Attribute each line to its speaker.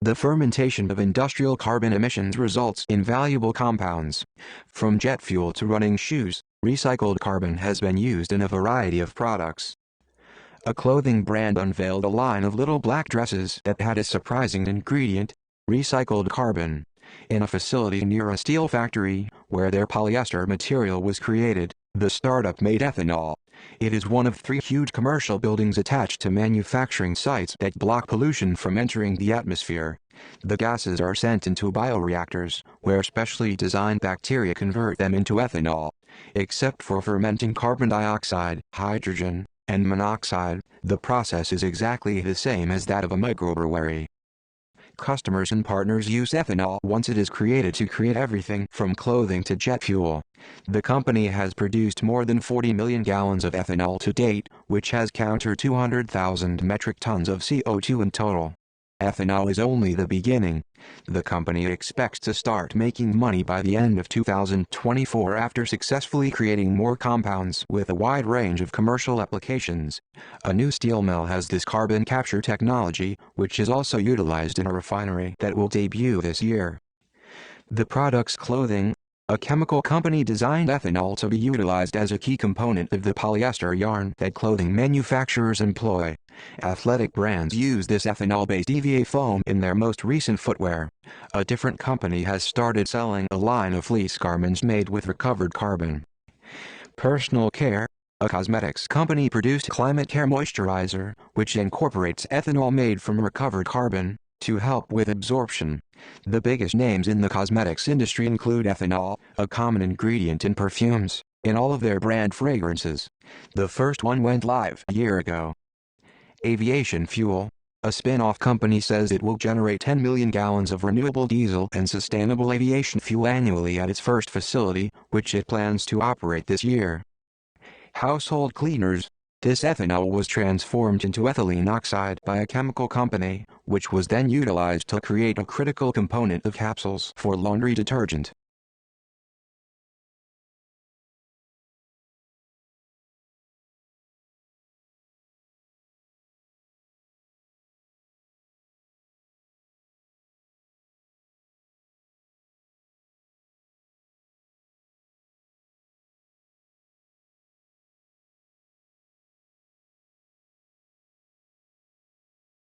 Speaker 1: The fermentation of industrial carbon emissions results in valuable compounds. From jet fuel to running shoes, recycled carbon has been used in a variety of products. A clothing brand unveiled a line of little black dresses that had a surprising ingredient: recycled carbon. In a facility near a steel factory, where their polyester material was created, the startup made ethanol. It is one of 3 huge commercial buildings attached to manufacturing sites that block pollution from entering the atmosphere. The gases are sent into bioreactors, where specially designed bacteria convert them into ethanol. Except for fermenting carbon dioxide, hydrogen, and monoxide, the process is exactly the same as that of a microbrewery. Customers and partners use ethanol once it is created to create everything from clothing to jet fuel. The company has produced more than 40 million gallons of ethanol to date, which has countered 200,000 metric tons of CO2 in total. Ethanol is only the beginning. The company expects to start making money by the end of 2024 after successfully creating more compounds with a wide range of commercial applications. A new steel mill has this carbon capture technology, which is also utilized in a refinery that will debut this year. The product's clothing. A chemical company designed ethanol to be utilized as a key component of the polyester yarn that clothing manufacturers employ. Athletic brands use this ethanol-based EVA foam in their most recent footwear. A different company has started selling a line of fleece garments made with recovered carbon. Personal care. A cosmetics company produced Climate Care Moisturizer, which incorporates ethanol made from recovered carbon to help with absorption. The biggest names in the cosmetics industry include ethanol, a common ingredient in perfumes, in all of their brand fragrances. The first one went live a year ago. Aviation fuel. A spin-off company says it will generate 10 million gallons of renewable diesel and sustainable aviation fuel annually at its first facility, which it plans to operate this year. Household cleaners. This ethanol was transformed into ethylene oxide by a chemical company, which was then utilized to create a critical component of capsules for laundry detergent.